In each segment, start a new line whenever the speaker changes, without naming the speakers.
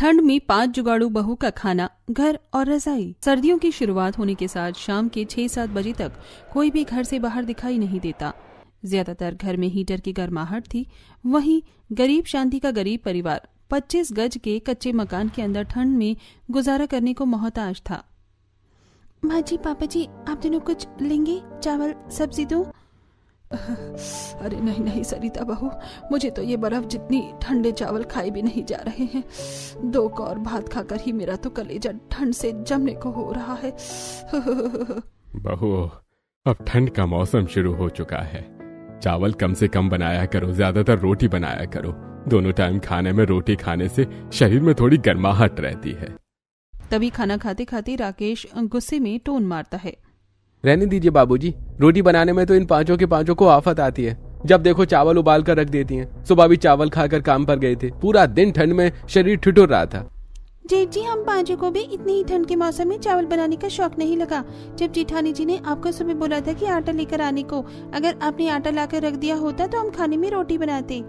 ठंड में 5 जुगाड़ू बहू का खाना, घर और रजाई। सर्दियों की शुरुआत होने के साथ शाम के 6-7 बजे तक कोई भी घर से बाहर दिखाई नहीं देता। ज्यादातर घर में हीटर की गर्माहट थी। वहीं गरीब शांति का गरीब परिवार 25 गज के कच्चे मकान के अंदर ठंड में गुजारा करने को मोहताज था। माँ जी, पापा जी, आप दोनों कुछ लेंगे? चावल, सब्जी दो। अरे नहीं नहीं सरिता बहू, मुझे तो ये बर्फ जितनी ठंडे चावल खाए भी नहीं जा रहे हैं। 2 कौर भात खाकर ही मेरा तो कलेजा ठंड से जमने को हो रहा है।
बहू, अब ठंड का मौसम शुरू हो चुका है। चावल कम से कम बनाया करो, ज्यादातर रोटी बनाया करो। दोनों टाइम खाने में रोटी खाने से शरीर में थोड़ी गर्माहट रहती है।
तभी खाना खाते खाते राकेश गुस्से में टोन मारता है।
रहने दीजिए बाबूजी, रोटी बनाने में तो इन पांचों के पांचों को आफत आती है। जब देखो चावल उबाल कर रख देती हैं। सुबह भी चावल खाकर काम पर गए थे। पूरा दिन ठंड में शरीर ठिठुर रहा था।
जेठ जी, हम पांचों को भी इतनी ही ठंड के मौसम में चावल बनाने का शौक नहीं लगा। जब जेठानी जी ने आपको सुबह बोला था कि आटा लेकर आने को, अगर आपने आटा लाकर रख दिया होता तो हम खाने में रोटी बनाते।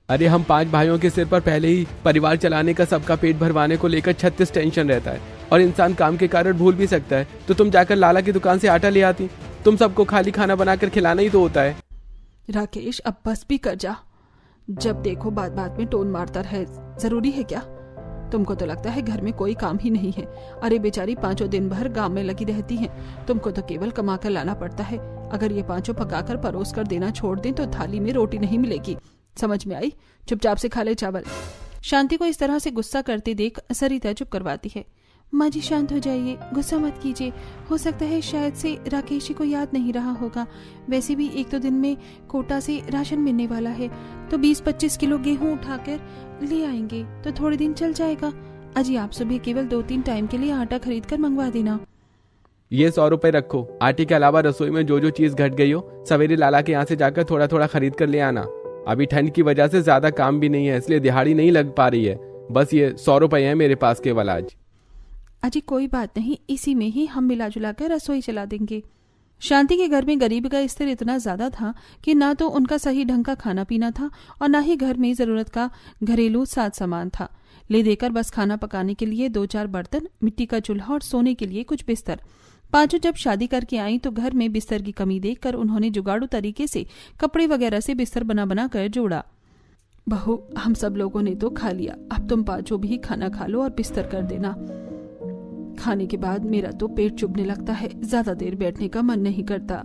अरे हम 5 भाइयों के सिर पर पहले ही परिवार चलाने का, सबका पेट भरवाने को लेकर 36 टेंशन रहता है और इंसान काम के कारण भूल भी सकता है। तो तुम जाकर लाला की दुकान से आटा ले आती। तुम सबको खाली खाना बनाकर खिलाना ही तो होता है।
राकेश, अब बस भी कर जा। जब देखो बात बात में टोन मारता रहे, जरूरी है क्या? तुमको तो लगता है घर में कोई काम ही नहीं है। अरे बेचारी 5 दिन भर गांव में लगी रहती हैं। तुमको तो केवल कमा कर लाना पड़ता है। अगर ये 5 पकाकर परोस कर देना छोड़ दें तो थाली में रोटी नहीं मिलेगी। समझ में आई? चुपचाप से खा ले चावल। शांति को इस तरह से गुस्सा करते देख सरिता चुप करवाती है। माँ जी, शांत हो जाइए, गुस्सा मत कीजिए। हो सकता है शायद से राकेश जी को याद नहीं रहा होगा। वैसे भी 1-2 दिन में कोटा से राशन मिलने वाला है, तो 20-25 किलो गेहूं उठाकर ले आएंगे तो थोड़े दिन चल जाएगा। अजी, आप सुबह केवल 2-3 टाइम के लिए आटा खरीद कर मंगवा देना।
ये 100 रुपए रखो। आटे के अलावा रसोई में जो जो चीज घट गई हो, सवेरे लाला के यहाँ से जाकर थोड़ा थोड़ा खरीद कर ले आना। अभी ठंड की वजह से ज्यादा काम भी नहीं है, इसलिए दिहाड़ी नहीं लग पा रही है। बस ये 100 रुपए है मेरे पास केवल आज।
अजी कोई बात नहीं, इसी में ही हम मिला जुला कर रसोई चला देंगे। शांति के घर में गरीबी का स्तर इतना ज्यादा था कि ना तो उनका सही ढंग का खाना पीना था और ना ही घर में जरूरत का घरेलू साज सामान था। ले देकर बस खाना पकाने के लिए 2-4 बर्तन, मिट्टी का चूल्हा और सोने के लिए कुछ बिस्तर। पांचों जब शादी करके आई तो घर में बिस्तर की कमी देखकर उन्होंने जुगाड़ू तरीके से कपड़े वगैरह से बिस्तर बना बना कर जोड़ा। बहू, हम सब लोगों ने तो खा लिया, अब तुम पांचों भी खाना खा लो और बिस्तर कर देना। खाने के बाद मेरा तो पेट चुभने लगता है, ज्यादा देर बैठने का मन नहीं करता।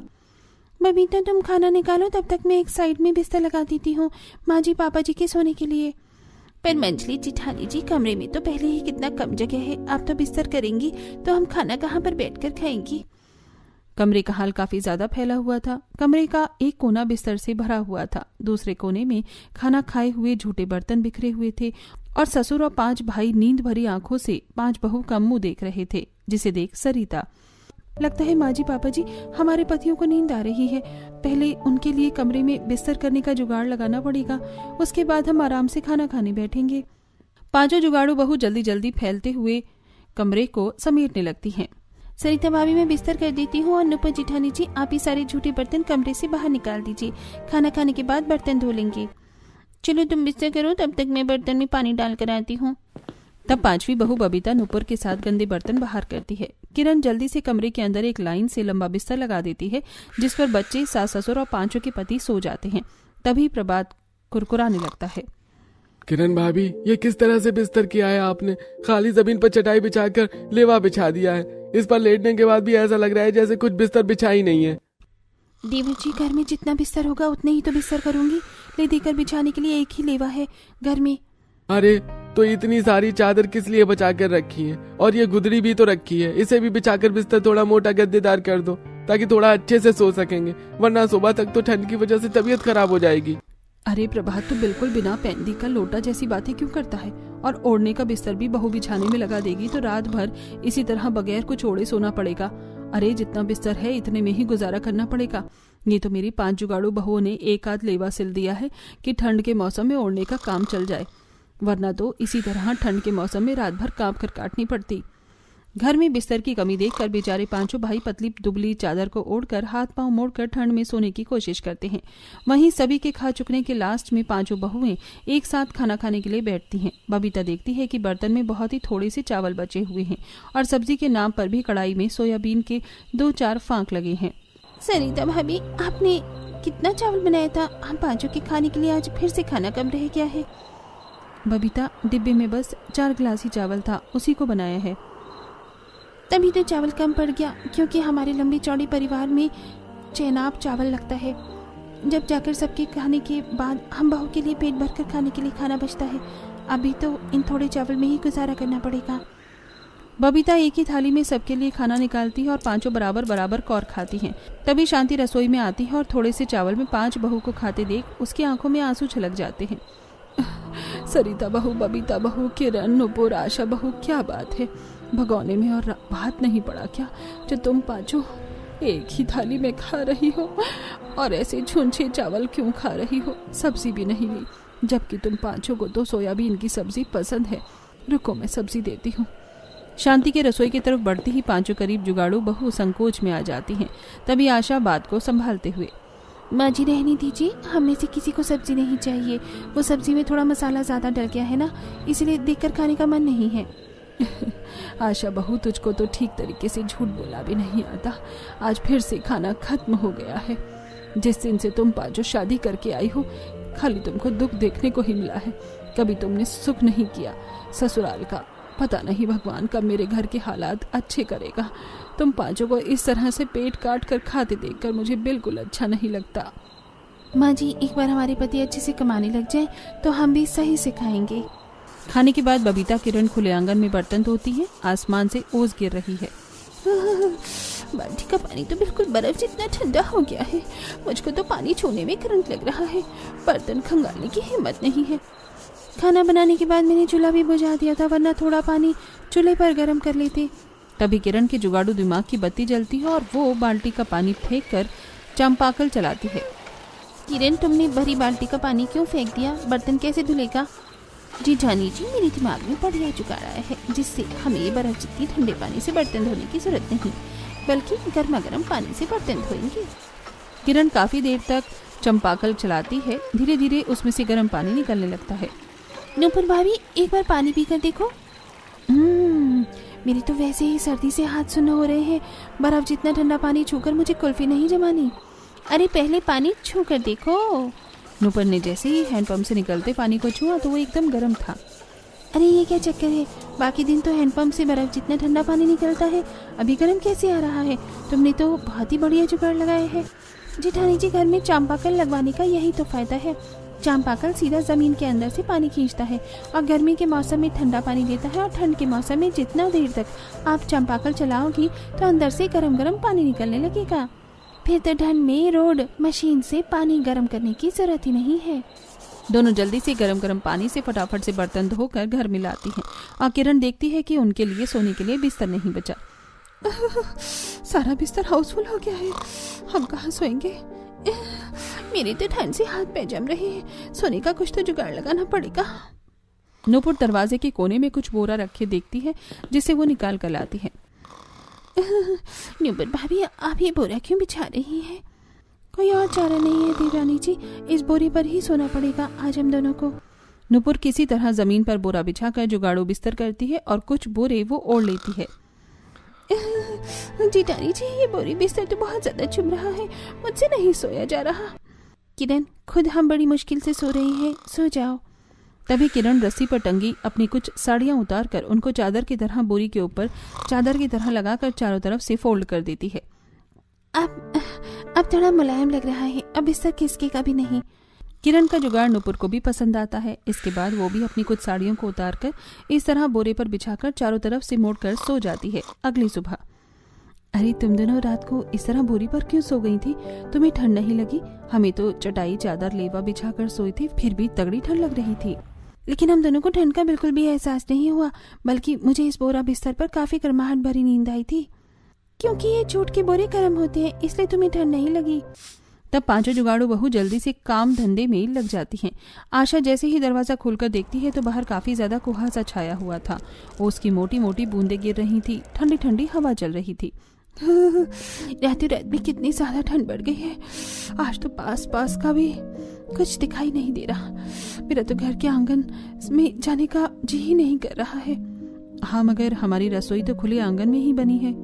बबीता, तुम खाना निकालो, तब तक मैं एक साइड में बिस्तर लगा देती हूँ माँ जी पापा जी के सोने के लिए। पर मंजली जिठानी जी, कमरे में तो पहले ही कितना कम जगह है। आप तो बिस्तर करेंगी तो हम खाना कहाँ पर बैठकर खाएंगी? कमरे का हाल काफी ज्यादा फैला हुआ था। कमरे का एक कोना बिस्तर से भरा हुआ था, दूसरे कोने में खाना खाए हुए झूठे बर्तन बिखरे हुए थे और ससुर और 5 भाई नींद भरी आंखों से 5 बहू का मुंह देख रहे थे, जिसे देख सरिता, लगता है माँ जी पापा जी, हमारे पतियों को नींद आ रही है। पहले उनके लिए कमरे में बिस्तर करने का जुगाड़ लगाना पड़ेगा, उसके बाद हम आराम से खाना खाने बैठेंगे। 5 जुगाड़ू बहू जल्दी जल्दी फैलते हुए कमरे को समेटने लगती हैं। सरिता भाभी, मैं बिस्तर कर देती हूँ और नुपुर जिठानी जी, आप ही सारे झूठे बर्तन कमरे से बाहर निकाल दीजिए। खाना खाने के बाद बर्तन धो लेंगे। चलो तुम बिस्तर करो, तब तक मैं बर्तन में पानी डाल कर आती हूँ। तब 5वीं बहू बबीता नुपुर के साथ गंदे बर्तन बाहर करती है। किरण जल्दी से कमरे के अंदर एक लाइन से लंबा बिस्तर लगा देती है, जिस पर बच्चे, सास ससुर और 5 के पति सो जाते हैं। तभी प्रभात कुरकुराने लगता है।
किरण भाभी, ये किस तरह से बिस्तर किया है आपने? खाली जमीन पर चटाई बिछाकर लेवा बिछा दिया है। इस पर लेटने के बाद भी ऐसा लग रहा है जैसे कुछ बिस्तर बिछा ही नहीं है।
देवर जी, घर में जितना बिस्तर होगा उतने ही तो बिस्तर करूंगी। ले देकर बिछाने के लिए एक ही लेवा है घर में।
अरे तो इतनी सारी चादर किस लिए बचा कर रखी है? और ये गुदड़ी भी तो रखी है, इसे भी बिछाकर बिस्तर थोड़ा मोटा गद्देदार कर दो ताकि थोड़ा अच्छे से सो सकेंगे, वरना सुबह तक तो ठंड की वजह से तबीयत खराब हो जाएगी।
अरे प्रभात, तो बिल्कुल बिना पैंदी का लोटा जैसी बातें क्यों करता है? और ओढ़ने का बिस्तर भी बहू बिछाने में लगा देगी तो रात भर इसी तरह बगैर कुछ ओढ़े सोना पड़ेगा। अरे जितना बिस्तर है इतने में ही गुजारा करना पड़ेगा। ये तो मेरी 5 जुगाड़ू बहुओं ने एक आध लेवा सिल दिया है कि ठंड के मौसम में ओढ़ने का काम चल जाए, वरना तो इसी तरह ठंड के मौसम में रात भर कांप कर काटनी पड़ती। घर में बिस्तर की कमी देखकर बेचारे पांचों भाई पतली दुबली चादर को ओढ़कर हाथ पांव मोड़कर ठंड में सोने की कोशिश करते हैं। वहीं सभी के खा चुकने के लास्ट में पांचों बहुएं एक साथ खाना खाने के लिए बैठती हैं। बबीता देखती है कि बर्तन में बहुत ही थोड़े से चावल बचे हुए हैं और सब्जी के नाम पर भी कढ़ाई में सोयाबीन के 2-4 फांक लगे हैं।
सरिता भाभी, आपने कितना चावल बनाया था? हम पांचों के खाने के लिए आज फिर से खाना कम रह गया है।
बबीता, डिब्बे में बस 4 गिलास ही चावल था, उसी को बनाया है।
तभी तो चावल कम पड़ गया, क्योंकि हमारे लंबी चौड़ी परिवार में चेनाब चावल लगता है। जब जाकर सबके खाने के बाद हम बहू के लिए पेट भरकर खाने के लिए खाना बचता है। अभी तो इन थोड़े चावल में ही गुजारा करना पड़ेगा।
बबीता एक ही थाली में सबके लिए खाना निकालती है और पांचों बराबर बराबर कौर खाती हैं। तभी शांति रसोई में आती है और थोड़े से चावल में 5 बहू को खाते देख उसकी आंखों में आंसू छलक जाते हैं। सरिता बहू, बबीता बहू, किरण, नुपुर, आशा बहू, क्या बात है, भगोने में और भात नहीं पड़ा क्या जो तुम पांचों एक ही थाली में खा रही हो? और ऐसे छुंछे चावल क्यों खा रही हो? सब्जी भी नहीं ली, जबकि तुम पांचों को तो सोयाबीन की सब्जी पसंद है। रुको, मैं सब्जी देती हूँ। शांति के रसोई की तरफ बढ़ती ही पांचों करीब जुगाड़ू बहू संकोच में आ जाती हैं। तभी आशा बात को संभालते हुए,
माँ जी रहने दीजिए, हम में से किसी को सब्जी नहीं चाहिए। वो सब्जी में थोड़ा मसाला ज्यादा डल गया है ना, इसलिए देखकर खाने का मन नहीं है।
आशा बहू, तुझको तो ठीक तरीके से झूठ बोला भी नहीं आता। आज फिर से खाना खत्म हो गया है। जिस दिन से तुम पांचों शादी करके आई हो, खाली तुमको दुख देखने को ही मिला है। कभी तुमने सुख नहीं किया ससुराल का। पता नहीं भगवान कब मेरे घर के हालात अच्छे करेगा। तुम पांचों को इस तरह से पेट काट कर खाते देखकर मुझे बिल्कुल अच्छा नहीं लगता।
माँ जी, एक बार हमारे पति अच्छे से कमाने लग जाए तो हम भी सही से खाएंगे।
खाने के बाद बबीता किरण खुले आंगन में बर्तन धोती है। आसमान से ओस गिर रही है।
बाल्टी का पानी तो बिल्कुल बर्फ जितना ठंडा हो गया है। मुझको तो पानी छूने में करंट लग रहा है। बर्तन खंगालने की हिम्मत नहीं है। खाना बनाने के बाद मैंने चूल्हा भी बुझा दिया था, वरना थोड़ा पानी चूल्हे पर गर्म कर लेते।
तभी किरण के जुगाड़ू दिमाग की बत्ती जलती है और वो बाल्टी का पानी फेंक कर चंपाकल चलाती है।
किरण, तुमने भरी बाल्टी का पानी क्यों फेंक दिया? बर्तन कैसे धुलेगा? जी जानी जी, मेरे दिमाग में बढ़िया जुगाड़ आया है, जिससे हमें ये बर्फ जितनी ठंडे पानी से बर्तन धोने की जरूरत नहीं, बल्कि गर्मा गर्म पानी से बर्तन धोएंगे।
किरण काफी देर तक चंपाकल चलाती है। धीरे धीरे उसमें से गर्म पानी निकलने लगता है।
नुपुर भाभी, एक बार पानी पीकर देखो। मेरी तो वैसे ही सर्दी से हाथ सुन्न हो रहे हैं। बर्फ जितना ठंडा पानी छूकर मुझे कुल्फी नहीं जमानी। अरे पहले पानी छू कर देखो।
नुपुर ने जैसे ही हैंडपंप से निकलते पानी को छुआ तो वो एकदम गर्म था।
अरे ये क्या चक्कर है? बाकी दिन तो हैंडपंप से बर्फ जितना ठंडा पानी निकलता है, अभी गर्म कैसे आ रहा है? तुमने तो बहुत ही बढ़िया जुगाड़ लगाया है। जेठानी जी, घर में चांपाकल लगवाने का यही तो फायदा है। चांपाकल सीधा जमीन के अंदर से पानी खींचता है और गर्मी के मौसम में ठंडा पानी देता है, और ठंड के मौसम में जितना देर तक आप चांपाकल चलाओगी तो अंदर से गरम गरम पानी निकलने लगेगा। फिर तो ठंड में रोड मशीन से पानी गर्म करने की जरूरत ही नहीं है।
दोनों जल्दी से गरम गरम पानी से फटाफट से बर्तन धोकर घर में लाती हैं और किरण देखती है कि उनके लिए सोने के लिए बिस्तर नहीं बचा।
सारा बिस्तर हाउसफुल हो गया है, हम कहाँ सोएंगे? मेरे तो ठंड से हाथ पैर जम रहे हैं। सोने का कुछ तो जुगाड़ लगाना पड़ेगा।
नूपुर दरवाजे के कोने में कुछ बोरा रखे देखती है, जिसे वो निकाल कर लाती है।
नूपुर भाभी, आप ये बोरा क्यों बिछा रही हैं? कोई और चारा नहीं है देवरानी जी, इस बोरे पर ही सोना पड़ेगा आज हम दोनों को।
नूपुर किसी तरह जमीन पर बोरा बिछाकर जुगाड़ू बिस्तर करती है और कुछ बोरे वो ओढ़ लेती है।
जेठानी जी, ये बोरी बिस्तर तो बहुत ज्यादा चुभ रहा है, मुझसे नहीं सोया जा रहा। किरण, खुद हम बड़ी मुश्किल से सो रहे हैं, सो जाओ।
तभी किरण रस्सी पर टंगी अपनी कुछ साड़ियां उतारकर उनको चादर की तरह बोरी के ऊपर चादर की तरह लगाकर चारों तरफ से फोल्ड कर देती है।
अब थोड़ा मुलायम लग रहा है, अब बिस्तर खिसकेगा भी नहीं।
किरण का जुगाड़ नूपुर को भी पसंद आता है। इसके बाद वो भी अपनी कुछ साड़ियों को उतारकर इस तरह बोरे पर बिछाकर चारों तरफ से मोड़कर सो जाती है। अगली सुबह, अरे तुम दोनों रात को इस तरह बोरी पर क्यों सो गई थी? तुम्हें ठंड नहीं लगी? हमें तो चटाई चादर लेवा बिछाकर सोई थी, फिर भी तगड़ी ठंड लग रही थी।
लेकिन हम दोनों को ठंड का बिल्कुल भी एहसास नहीं हुआ, बल्कि मुझे इस बोरा बिस्तर पर काफी गर्माहट भरी नींद आई थी। क्योंकि ये जूट के बोरे गर्म होते हैं, इसलिए तुम्हें ठंड नहीं लगी।
तब पांचों जुगाड़ू बहू जल्दी से काम धंधे में लग जाती हैं। आशा जैसे ही दरवाजा खोलकर देखती है तो बाहर काफी ज्यादा कुहासा छाया हुआ था। ओस की मोटी मोटी बूंदें गिर रही थी, ठंडी ठंडी हवा चल रही थी।
रात रात में कितनी ज्यादा ठंड बढ़ गई है। आज तो पास पास का भी कुछ दिखाई नहीं दे रहा। मेरा तो घर के आंगन में जाने का जी ही नहीं कर रहा है।
हाँ, मगर हमारी रसोई तो खुले आंगन में ही बनी है।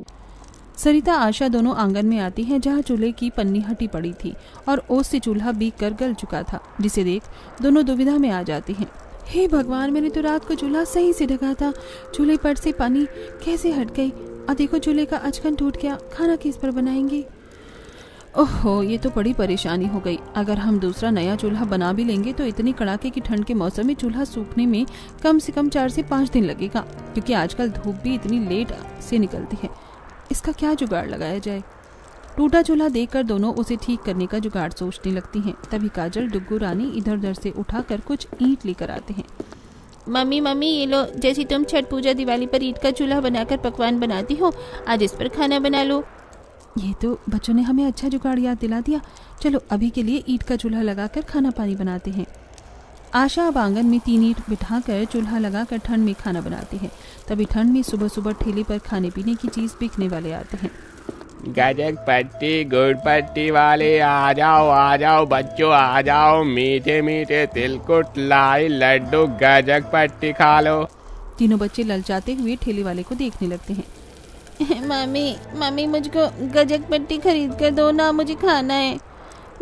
सरिता आशा दोनों आंगन में आती हैं, जहाँ चूल्हे की पन्नी हटी पड़ी थी और ओस से चूल्हा बीक कर गल चुका था, जिसे देख दोनों दुविधा में आ जाती हैं।
हे भगवान, मैंने तो रात को चूल्हा सही से ढका था, चूल्हे पर से पानी कैसे हट गई। और देखो चूल्हे का अचकन टूट गया, खाना किस पर बनाएंगे।
ओहो, ये तो बड़ी परेशानी हो गई। अगर हम दूसरा नया चूल्हा बना भी लेंगे तो इतनी कड़ाके की ठंड के मौसम में चूल्हा सूखने में कम से कम 4 से 5 दिन लगेगा, क्योंकि आजकल धूप भी इतनी लेट से निकलती है। इसका क्या जुगाड़ लगाया जाए। टूटा चूल्हा देखकर दोनों उसे ठीक करने का जुगाड़ सोचने लगती हैं। तभी काजल, डुग्गू, रानी इधर उधर से उठाकर कुछ ईंट लेकर आते हैं।
मम्मी मम्मी ये लो, जैसे तुम छठ पूजा दिवाली पर ईंट का चूल्हा बनाकर पकवान बनाती हो, आज इस पर खाना बना लो।
ये तो बच्चों ने हमें अच्छा जुगाड़ याद दिला दिया। चलो अभी के लिए ईंट का चूल्हा लगाकर खाना पानी बनाते हैं। आशा अब आंगन में 3 ईंट बिठाकर चूल्हा लगाकर ठंड में खाना बनाती है। तभी ठंड में सुबह सुबह ठेले पर खाने पीने की चीज बिकने वाले आते हैं।
गजक पट्टी, गुड़ पट्टी वाले आ जाओ बच्चों आ जाओ, मीठे मीठे तिलकुट लाई लड्डू, गजक पट्टी खा लो।
तीनों बच्चे ललचाते हुए ठेले वाले को देखने लगते हैं।
मम्मी मुझको गजक पट्टी खरीद कर दो ना, मुझे खाना है।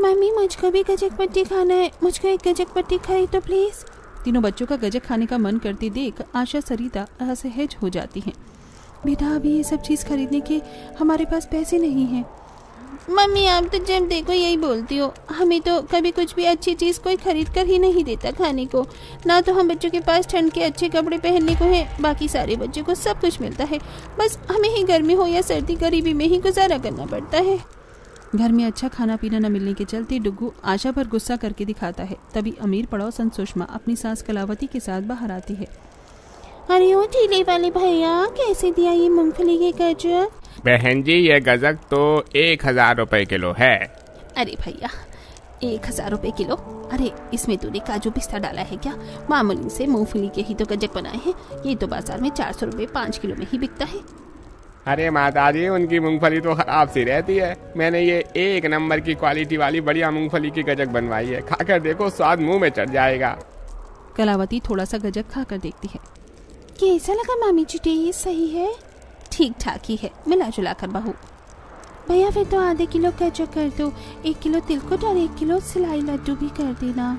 मम्मी मुझको भी गजक पट्टी खाना है, मुझको एक गजक पट्टी खरीद दो प्लीज।
तीनों बच्चों का गजक खाने का मन करते देख आशा, सरिता असहज हो जाती हैं।
बेटा, अभी ये सब चीज खरीदने के हमारे पास पैसे नहीं हैं। मम्मी आप तो जब देखो यही बोलती हो, हमें तो कभी कुछ भी अच्छी चीज कोई खरीद कर ही नहीं देता खाने को। ना तो हम बच्चों के पास ठंड के अच्छे कपड़े पहनने को है, बाकी सारे बच्चों को सब कुछ मिलता है। बस हमें ही गर्मी हो या सर्दी गरीबी में ही गुजारा करना पड़ता है।
घर में अच्छा खाना पीना न मिलने के चलते डुग्गू आशा पर गुस्सा करके दिखाता है। तभी अमीर पड़ोसन सुषमा अपनी सास कलावती के साथ बाहर आती है।
अरे ओ ठेले वाले भैया, कैसे दिया ये मूंगफली के गजक?
बहन जी, ये गजक तो 1000 रुपए किलो है।
अरे भैया, 1000 रुपए किलो? अरे इसमें तूने काजू पिस्ता डाला है क्या? मामूली से मूंगफली के ही तो गजक बनाए हैं। ये तो बाजार में 400 रुपए 5 किलो में ही बिकता है।
अरे माताजी, उनकी मूंगफली तो खराब सी रहती है। मैंने ये 1 नंबर की क्वालिटी वाली बढ़िया मूंगफली की गजक बनवाई है, खाकर देखो, स्वाद मुंह में चढ़ जाएगा।
कलावती थोड़ा सा गजक खाकर देखती है।
कैसा लगा मामी जी? टेस्ट सही है? ठीक ठाक ही है, मिला जुला कर बहू। भैया फिर तो आधे किलो गजक कर दो, 1 किलो तिलकुट और 1 किलो सिलाई लड्डू भी कर देना।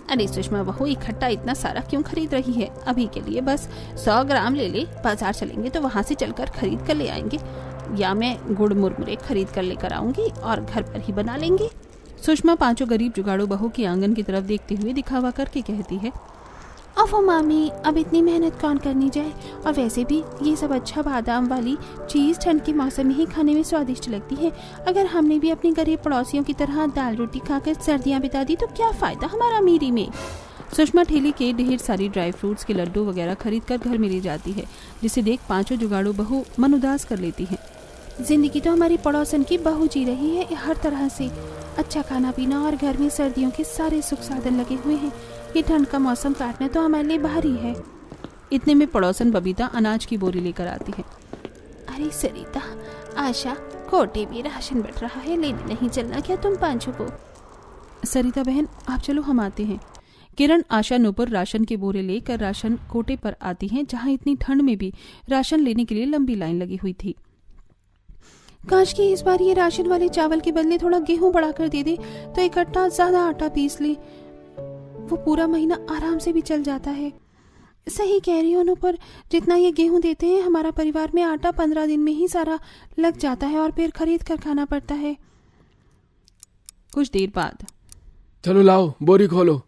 अरे सुषमा बहू, इकट्ठा इतना सारा क्यों खरीद रही है? अभी के लिए बस 100 ग्राम ले ले, बाजार चलेंगे तो वहाँ से चलकर खरीद कर ले आएंगे, या मैं गुड़ मुरमुरे खरीद कर लेकर आऊंगी और घर पर ही बना लेंगे।
सुषमा पांचों गरीब जुगाड़ू बहू की आंगन की तरफ देखते हुए दिखावा करके कहती है।
ओफो मामी, अब इतनी मेहनत कौन करनी जाए? और वैसे भी ये सब अच्छा बादाम वाली चीज ठंड के मौसम में ही खाने में स्वादिष्ट लगती है। अगर हमने भी अपने गरीब पड़ोसियों की तरह दाल रोटी खाकर सर्दियां बिता दी तो क्या फायदा हमारा अमीरी में।
सुषमा ठेले के ढेर सारी ड्राई फ्रूट्स के लड्डू वगैरह खरीद कर घर में ले जाती है, जिसे देख पांचों जुगाड़ू बहू मन उदास कर लेती है।
जिंदगी तो हमारी पड़ोसन की बहू जी रही है हर तरह से। अच्छा खाना पीना और घर में सर्दियों के सारे सुख साधन लगे हुए हैं। ये ठंड का मौसम काटना तो हमारे लिए भारी है।
इतने में पड़ोसन बबीता अनाज की बोरी लेकर आती है।
अरे सरिता, आशा, कोटे भी राशन बट रहा है, लेने नहीं चलना क्या तुम पांचों को?
सरिता बहन, आप चलो, हम आते हैं। किरण, आशा, नूपुर राशन के बोरे लेकर राशन कोटे पर आती हैं, जहां इतनी ठंड में भी राशन लेने के लिए लंबी लाइन लगी हुई थी।
काश की इस बार ये राशन वाले चावल के बदले थोड़ा गेहूं बढ़ा कर दे दे तो इकट्ठा ज्यादा आटा पीस ले, वो पूरा महीना आराम से भी चल जाता है। सही कह रही हो नूपुर, जितना ये गेहूं देते हैं हमारा परिवार में आटा 15 दिन में ही सारा लग जाता है और फिर खरीद कर खाना पड़ता है।
कुछ देर बाद,
चलो लाओ बोरी खोलो।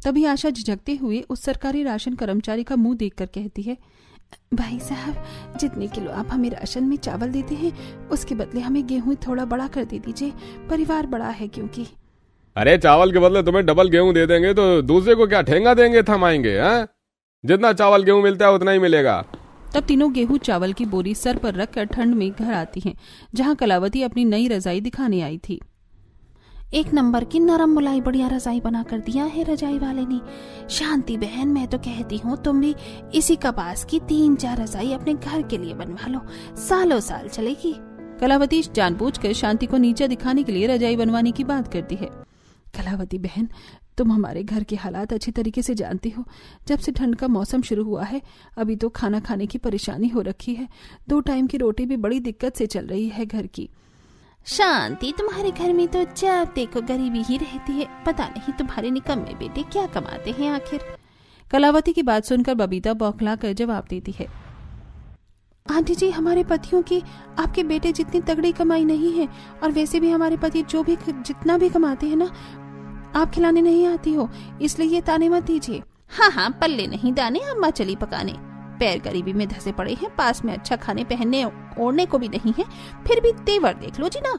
तभी आशा झिझकते हुए उस सरकारी राशन कर्मचारी का मुंह देखकर कहती है,
भाई साहब, जितने किलो आप हमें राशन में चावल देते हैं उसके बदले हमें गेहूं थोड़ा बड़ा कर दे दीजिए, परिवार बड़ा है क्योंकि।
अरे चावल के बदले तुम्हें डबल गेहूं दे देंगे तो दूसरे को क्या ठेंगा देंगे, थमाएंगे? हैं? जितना चावल गेहूं मिलता है उतना ही मिलेगा।
तब तीनों गेहूं चावल की बोरी सर पर रखकर ठंड में घर आती हैं, जहां कलावती अपनी नई रजाई दिखाने आई थी।
एक नंबर की नरम मुलाई बढ़िया रजाई बना कर दिया है रजाई वाले ने। शांति बहन, मैं तो कहती हूँ तुम भी इसी कपास की 3-4 रजाई अपने घर के लिए बनवा लो, सालों साल चलेगी।
कलावती जानबूझकर शांति को नीचा दिखाने के लिए रजाई बनवाने की बात करती है। कलावती बहन, तुम हमारे घर के हालात अच्छी तरीके से जानती हो। जब से ठंड का मौसम शुरू हुआ है, अभी तो खाना खाने की परेशानी हो रखी है। 2 टाइम की रोटी भी बड़ी दिक्कत से चल रही है घर की।
शांति, तुम्हारे घर में तो जब देखो गरीबी ही रहती है। पता नहीं तुम्हारे निकम्मे बेटे क्या कमाते हैं आखिर।
कलावती की बात सुनकर बबीता बौखला कर जवाब देती है।
आंटी जी, हमारे पतियों की आपके बेटे जितनी तगड़ी कमाई नहीं है, और वैसे भी हमारे पति जितना भी कमाते हैं ना, आप खिलाने नहीं आती हो, इसलिए ये ताने मत दीजिए। हाँ, पल्ले नहीं दाने, अम्मा चली पकाने। पैर गरीबी में धसे पड़े हैं, पास में अच्छा खाने पहनने ओढ़ने को भी नहीं है, फिर भी तेवर देख लो जी ना।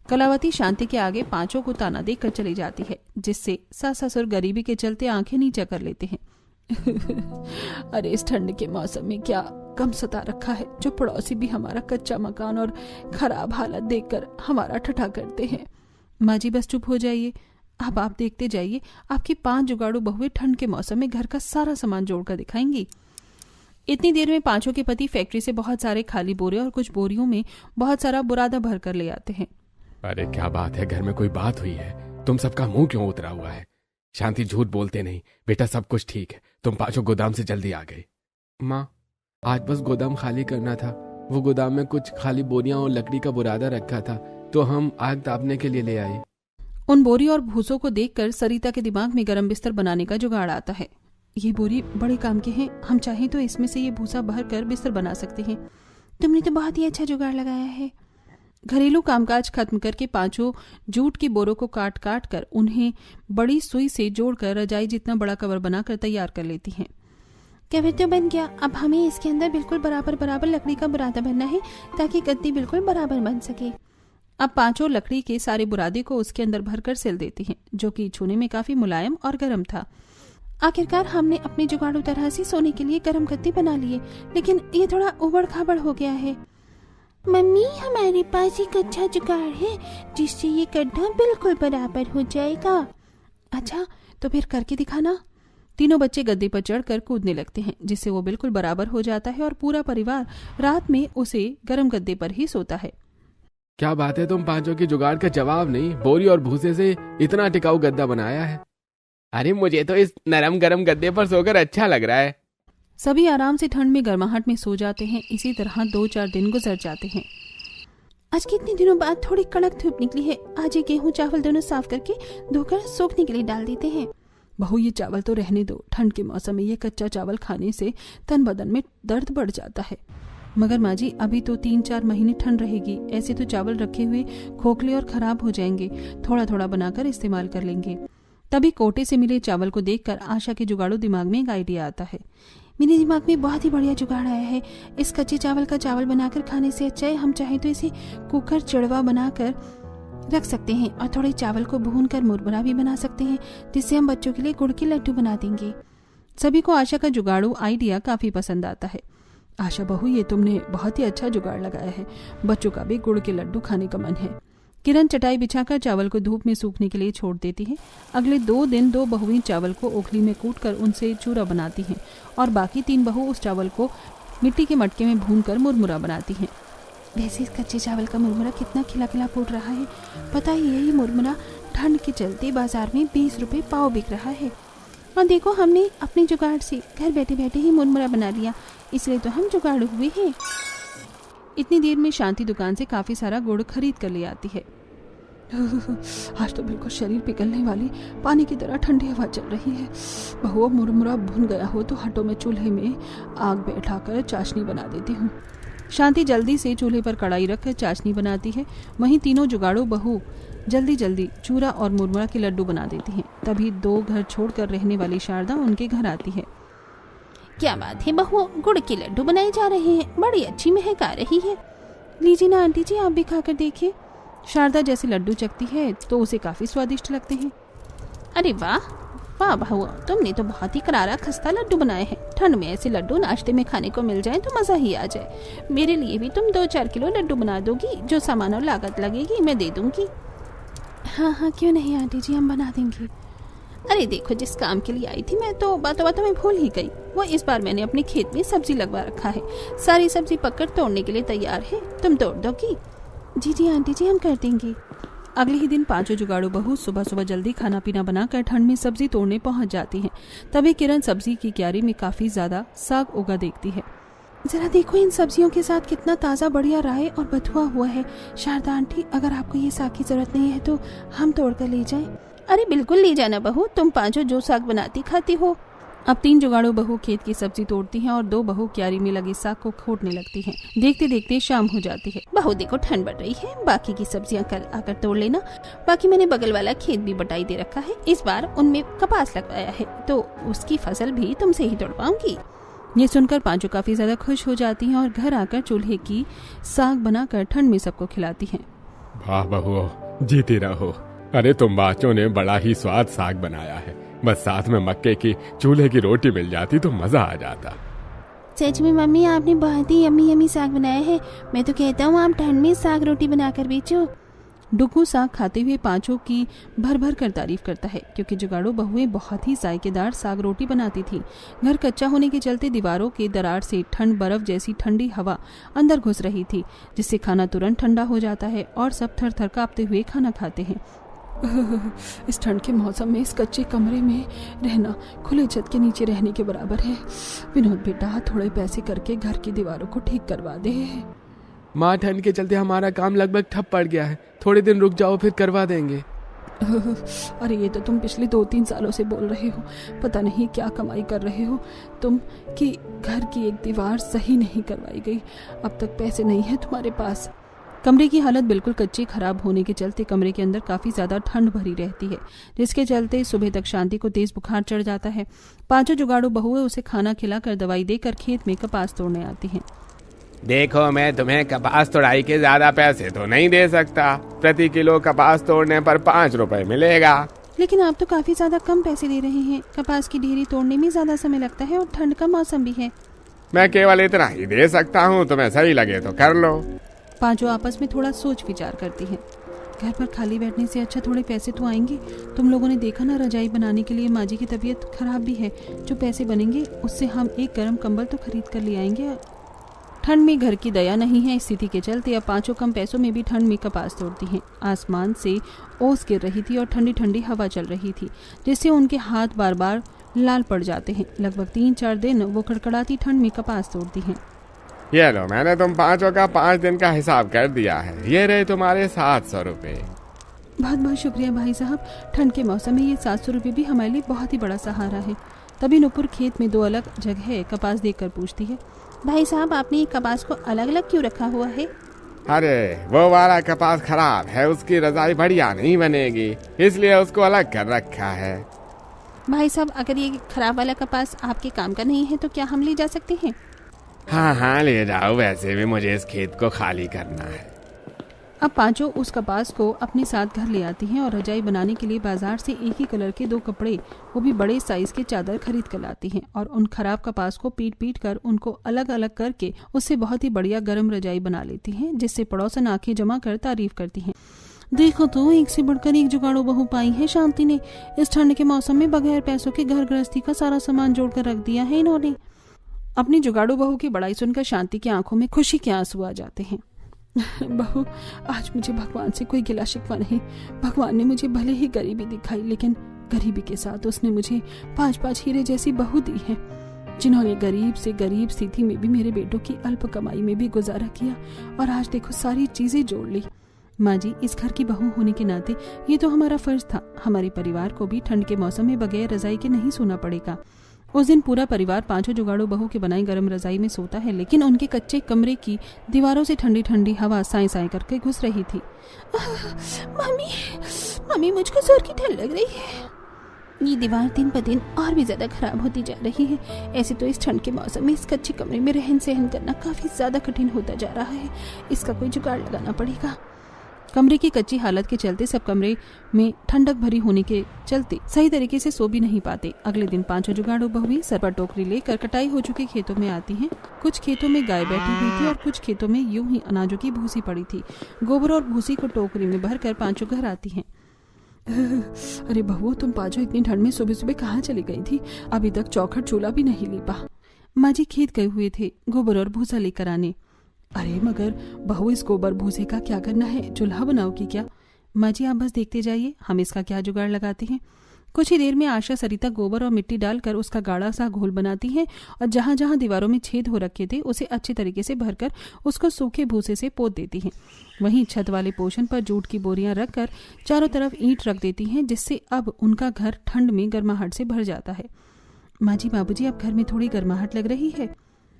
कलावती शांति के आगे पांचों को ताना देकर चली जाती है, जिससे सास ससुर गरीबी के चलते आंखें नीचा कर लेते हैं। अरे इस ठंड के मौसम में क्या कम सता रखा है, जो पड़ोसी भी हमारा कच्चा मकान और खराब हालत देखकर हमारा ठठा करते हैं। माँ जी बस चुप हो जाइए, अब आप देखते जाइए, आपकी 5 जुगाड़ू बहुएं ठंड के मौसम में घर का सारा सामान जोड़कर दिखाएंगी। इतनी देर में पांचों के पति फैक्ट्री से बहुत सारे खाली बोरे और कुछ बोरियों में बहुत सारा बुरादा भर कर ले आते हैं।
अरे क्या बात है, घर में कोई बात हुई है? तुम सबका मुंह क्यों उतरा हुआ है? शांति, झूठ बोलते नहीं बेटा, सब कुछ ठीक है। तुम पांचों गोदाम से जल्दी आ गए।
माँ, आज बस गोदाम खाली करना था। वो गोदाम में कुछ खाली बोरियां और लकड़ी का बुरादा रखा था, तो हम आग तापने के लिए ले आए।
उन बोरी और भूसों को देखकर सरिता के दिमाग में गरम बिस्तर बनाने का जुगाड़ आता है। ये बोरी बड़े काम के हैं, हम चाहें तो इसमें से ये भूसा भर कर बिस्तर बना सकते हैं।
तुमने तो बहुत ही अच्छा जुगाड़ लगाया है।
घरेलू कामकाज खत्म करके पांचों जूट की बोरों को काट काट कर उन्हें बड़ी सुई से जोड़कर रजाई जितना बड़ा कवर बनाकर तैयार कर लेती हैं।
कवर तो बन गया, अब हमें इसके अंदर बिल्कुल बराबर लकड़ी का बुरादा भरना है, ताकि गद्दी बिल्कुल बराबर बन सके।
अब पांचों लकड़ी के सारे बुरादे को उसके अंदर भरकर सिल देती हैं, जो कि छूने में काफी मुलायम और गर्म था।
आखिरकार हमने अपने जुगाड़ू तरह से सोने के लिए गर्म गद्दी बना लिए, लेकिन ये थोड़ा उबड़ खाबड़ हो गया है। मम्मी, हमारे पास एक अच्छा जुगाड़ है जिससे ये गड्ढा बिल्कुल बराबर हो जाएगा।
अच्छा, तो फिर करके दिखाना। तीनों बच्चे गद्दे पर चढ़कर कूदने लगते हैं, जिससे वो बिल्कुल बराबर हो जाता है और पूरा परिवार रात में उसे गर्म गद्दे पर ही सोता है।
क्या बात है, तुम पांचों की जुगाड़ का जवाब नहीं, बोरी और भूसे से इतना टिकाऊ गद्दा बनाया है। अरे मुझे तो इस नरम गरम गद्दे पर सोकर अच्छा लग रहा है।
सभी आराम से ठंड में गर्माहट में सो जाते हैं। इसी तरह 2-4 दिन गुजर जाते हैं।
आज कितने दिनों बाद थोड़ी कड़क धूप निकली है। आज ये गेहूं चावल दोनों साफ करके धोकर सूखने के लिए डाल देते हैं।
बहू, ये चावल तो रहने दो, ठंड के मौसम में ये कच्चा चावल खाने से तन बदन में दर्द बढ़ जाता है। मगर माँ जी, अभी तो 3-4 महीने ठंड रहेगी, ऐसे तो चावल रखे हुए खोखले और खराब हो जाएंगे। थोड़ा थोड़ा बनाकर इस्तेमाल कर लेंगे। तभी कोटे से मिले चावल को देखकर आशा के जुगाड़ू दिमाग में एक आइडिया आता है।
मेरे दिमाग में बहुत ही बढ़िया जुगाड़ आया है। इस कच्चे चावल का चावल बनाकर खाने से अच्छा है हम चाहे तो इसे कुकर चिड़वा बनाकर रख सकते हैं, और थोड़े चावल को भूनकर मुरमुरा भी बना सकते हैं, जिससे हम बच्चों के लिए गुड़ के लड्डू बना देंगे।
सभी को आशा का जुगाड़ू आइडिया काफी पसंद आता है। आशा बहू, ये तुमने बहुत ही अच्छा जुगाड़ लगाया है, बच्चों का भी गुड़ के लड्डू खाने का मन है। किरण चटाई बिछाकर चावल को धूप में सूखने के लिए छोड़ देती है। अगले 2 दिन 2 बहुएं चावल को ओखली में कूटकर उनसे चूरा बनाती हैं, और बाकी 3 बहू उस चावल को मिट्टी के मटके में भूनकर मुरमुरा बनाती हैं।
वैसे इस कच्चे चावल का मुरमुरा कितना खिला खिला फूट रहा है। पता ही यही मुरमुरा ठंड के चलते बाजार में 20 रुपए पाव बिक रहा है। और देखो, हमने अपने जुगाड़ से घर बैठे बैठे ही मुरमुरा बना लिया, इसलिए तो हम जुगाड़ू हुए हैं।
इतनी देर में शांति दुकान से काफी सारा गुड़ खरीद कर ले आती है। आज तो बिल्कुल शरीर पिघलने वाली पानी की तरह ठंडी हवा चल रही है। बहु, मुरमुरा भुन गया हो तो हटो में चूल्हे में आग बैठाकर चाशनी बना देती हूँ। शांति जल्दी से चूल्हे पर कढ़ाई रखकर चाशनी बनाती है। वहीं तीनों जुगाड़ू बहू जल्दी जल्दी चूरा और मुरमुरा के लड्डू बना देती हैं। तभी 2 घर छोड़कर रहने वाली शारदा उनके घर आती है।
क्या बात है बहू, गुड़ के लड्डू बनाए जा रहे हैं, बड़ी अच्छी महक आ रही है। लीजिए ना आंटी जी, आप भी खाकर देखिए।
शारदा जैसे लड्डू चखती है तो उसे काफी स्वादिष्ट लगते हैं।
अरे वाह वाह बहू, तुमने तो बहुत ही करारा खस्ता लड्डू बनाए हैं। ठंड में ऐसे लड्डू नाश्ते में खाने को मिल जाए तो मजा ही आ जाए। मेरे लिए भी तुम 2-4 किलो लड्डू बना दोगी? जो सामान और लागत लगेगी मैं दे दूंगी। हाँ हाँ, क्यों नहीं आंटी जी, हम बना देंगे। अरे देखो, जिस काम के लिए आई थी मैं तो बातों बातों में भूल ही गई। वो इस बार मैंने अपने खेत में सब्जी लगवा रखा है, सारी सब्जी पककर तोड़ने के लिए तैयार है, तुम तोड़ दोगी?
जी जी आंटी जी, हम कर देंगे। अगले ही दिन पांचों जुगाड़ू बहू सुबह सुबह जल्दी खाना पीना बनाकर ठंड में सब्जी तोड़ने पहुंच जाती हैं। तभी किरण सब्जी की क्यारी में काफी ज्यादा साग उगा देखती है।
जरा देखो, इन सब्जियों के साथ कितना ताज़ा बढ़िया राय और बथुआ हुआ है। शारदा आंटी, अगर आपको ये साग की जरूरत नहीं है तो हम तोड़ कर ले जाएं।
अरे बिल्कुल ले जाना बहू, तुम पांचों जो साग बनाती खाती हो। अब 3 जुगाड़ू बहू खेत की सब्जी तोड़ती हैं और 2 बहू क्यारी में लगे साग को खोटने लगती हैं। देखते देखते शाम हो जाती है।
बहू देखो, ठंड बढ़ रही है, बाकी की सब्जियां कल आकर तोड़ लेना। बाकी मैंने बगल वाला खेत भी बटाई दे रखा है, इस बार उनमें कपास लगवाया है तो उसकी फसल भी तुमसे ही तोड़वाऊंगी।
ये सुनकर पांचों काफी ज्यादा खुश हो जाती हैं और घर आकर चूल्हे की साग बनाकर ठंड में सबको खिलाती हैं।
वाह बहू, जीती रहो। अरे तुम बाचों ने बड़ा ही स्वाद साग बनाया है, बस साथ में मक्के की चूल्हे की रोटी मिल जाती तो मजा आ जाता।
सच में मम्मी, आपने बहुत ही यम्मी यम्मी साग बनाया है। मैं तो कहता हूँ आप ठंड में साग रोटी बनाकर बेचो।
डुगू साग खाते हुए पांचों की भर भर कर तारीफ करता है, क्योंकि जुगाड़ू बहुएं बहुत ही जायकेदार साग रोटी बनाती थी। घर कच्चा होने के चलते दीवारों के दरार से ठंड बर्फ जैसी ठंडी हवा अंदर घुस रही थी, जिससे खाना तुरंत ठंडा हो जाता है और सब थर थर कांपते हुए खाना खाते हैं। इस ठंड के मौसम में इस कच्चे कमरे में रहना खुले छत के नीचे रहने के बराबर है। विनोद बेटा, थोड़े पैसे करके घर की दीवारों को ठीक करवा दे।
माँ, ठंड के चलते हमारा काम लगभग ठप पड़ गया है, थोड़े दिन रुक जाओ फिर करवा देंगे।
अरे ये तो तुम पिछले 2-3 सालों से बोल रहे हो, पता नहीं क्या कमाई कर रहे हो तुम कि घर की एक दीवार सही नहीं करवाई गई। अब तक पैसे नहीं है तुम्हारे पास। कमरे की हालत बिल्कुल कच्ची खराब होने के चलते कमरे के अंदर काफी ज्यादा ठंड भरी रहती है, जिसके चलते सुबह तक शांति को तेज बुखार चढ़ जाता है। पांचों जुगाड़ू बहुएं उसे खाना खिलाकर दवाई देकर खेत में कपास तोड़ने आती हैं।
देखो, मैं तुम्हें कपास तोड़ाई के ज्यादा पैसे तो नहीं दे सकता, प्रति किलो कपास तोड़ने पर 5 रुपए मिलेगा।
लेकिन आप तो काफी ज्यादा कम पैसे दे रहे हैं। कपास की ढेरी तोड़ने में ज्यादा समय लगता है और ठंड का मौसम भी है।
मैं केवल इतना ही दे सकता हूँ, तुम्हें सही लगे तो कर लो।
पांचों आपस में थोड़ा सोच विचार करती हैं। घर पर खाली बैठने से अच्छा थोड़े पैसे तो आएंगे। तुम लोगों ने देखा ना, रजाई बनाने के लिए माँ जी की तबीयत खराब भी है। जो पैसे बनेंगे उससे हम एक गर्म कंबल तो खरीद कर ले आएंगे। ठंड में घर की दया नहीं है, इस स्थिति के चलते अब पांचों कम पैसों में भी ठंड में कपास तोड़ती हैं। आसमान से ओस गिर रही थी और ठंडी ठंडी हवा चल रही थी, जिससे उनके हाथ बार बार लाल पड़ जाते हैं। लगभग 3-4 दिन वो कड़कड़ाती ठंड में कपास तोड़ती हैं।
ये लो, मैंने तुम पांचों का 5 दिन का हिसाब कर दिया है। ये रहे तुम्हारे 700 रुपए।
बहुत बहुत शुक्रिया भाई साहब। ठंड के मौसम में ये 700 रुपये भी हमारे लिए बहुत ही बड़ा सहारा है। तभी नुपुर खेत में 2 अलग जगह कपास देखकर पूछती है,
भाई साहब, आपने ये कपास को अलग अलग क्यों रखा हुआ है?
अरे वो वाला कपास खराब है, उसकी रजाई बढ़िया नहीं बनेगी, इसलिए उसको अलग कर रखा है।
भाई साहब, अगर ये खराब वाला कपास आपके काम का नहीं है तो क्या हम ले जा सकते हैं?
हाँ हाँ, ले जाओ, वैसे भी मुझे इस खेत को खाली करना है।
अब पांचों उस कपास को अपने साथ घर ले आती हैं और रजाई बनाने के लिए बाजार से एक ही कलर के 2 कपड़े, वो भी बड़े साइज के चादर खरीद कर लाती हैं और उन खराब कपास को पीट पीट कर उनको अलग अलग करके उससे बहुत ही बढ़िया गर्म रजाई बना लेती हैं, जिससे पड़ोसन आंखें जमा कर तारीफ करती हैं। देखो तो, एक से बढ़कर एक जुगाड़ू बहू पाई है शांति ने। इस ठंड के मौसम में बगैर पैसों के घर गृहस्थी का सारा सामान जोड़ कर रख दिया है इन्होंने। अपनी जुगाड़ू बहू की बड़ाई सुनकर शांति की आंखों में खुशी के आंसू आ जाते हैं। बहू, आज मुझे भगवान से कोई गिला शिकवा नहीं। भगवान ने मुझे भले ही गरीबी दिखाई, लेकिन गरीबी के साथ उसने मुझे 5-5 हीरे जैसी बहू दी है, जिन्होंने गरीब से गरीब स्थिति में भी मेरे बेटों की अल्प कमाई में भी गुजारा किया और आज देखो सारी चीजें जोड़ ली। माँ जी, इस घर की बहू होने के नाते ये तो हमारा फर्ज था। हमारे परिवार को भी ठंड के मौसम में बगैर रजाई के नहीं सोना पड़ेगा। उस दिन पूरा परिवार पांचों जुगाड़ू बहू के बनाई गर्म रजाई में सोता है, लेकिन उनके कच्चे कमरे की दीवारों से ठंडी ठंडी हवा साए साए करके घुस रही थी।
मम्मी, मुझको जोर की ठंड लग रही है। ये दीवार दिन ब दिन और भी ज्यादा खराब होती जा रही है। ऐसे तो इस ठंड के मौसम में इस कच्चे कमरे में रहन सहन करना काफी ज्यादा कठिन होता जा रहा है। इसका कोई जुगाड़ लगाना पड़ेगा। कमरे की कच्ची हालत के चलते सब कमरे में ठंडक भरी होने के चलते सही तरीके से सो भी नहीं पाते। अगले दिन पांचों जुगाड़ू बहुएं सर पर टोकरी लेकर कटाई हो चुके खेतों में आती हैं। कुछ खेतों में गाय बैठी हुई थी और कुछ खेतों में यूं ही अनाजों की भूसी पड़ी थी। गोबर और भूसी को टोकरी में भरकर पांचों घर आती हैं।
अरे बहू, तुम पाँचों इतनी ठंड में सुबह सुबह कहाँ चली गई थी? अभी तक चौखट चूल्हा भी नहीं लीपा। माँ जी खेत गए हुए थे गोबर और भूसा लेकर आने। अरे मगर बहू, इस गोबर भूसे का क्या करना है? चूल्हा बनाओगी क्या? माँ जी आप बस देखते जाइए, हम इसका क्या जुगाड़ लगाते हैं। कुछ ही देर में आशा सरिता गोबर और मिट्टी डालकर उसका गाढ़ा सा घोल बनाती है और जहां जहां दीवारों में छेद हो रखे थे उसे अच्छे तरीके से भरकर उसको सूखे भूसे से पोत देती है। वहीं छत वाले पोर्शन पर जूट की बोरियां रखकर चारों तरफ ईंट रख देती हैं, जिससे अब उनका घर ठंड में गर्माहट से भर जाता है। माँ जी, बाबूजी, अब घर में थोड़ी गर्माहट लग रही है।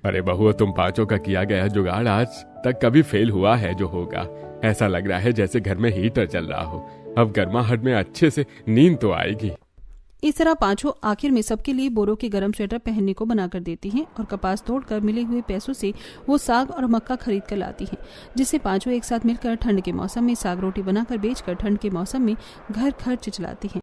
अरे बहू, तुम पांचों का किया गया जुगाड़ आज तक कभी फेल हुआ है जो होगा। ऐसा लग रहा है जैसे घर में हीटर चल रहा हो। अब गर्माहट में अच्छे से नींद तो आएगी।
इस तरह पांचों आखिर में सबके लिए बोरों के गर्म स्वेटर पहनने को बनाकर देती हैं और कपास तोड़कर मिले हुए पैसों से वो साग और मक्का खरीद कर लाती हैं, जिससे पांचों एक साथ मिलकर ठंड के मौसम में साग रोटी बनाकर बेचकर ठंड के मौसम में घर खर्च चलाती हैं।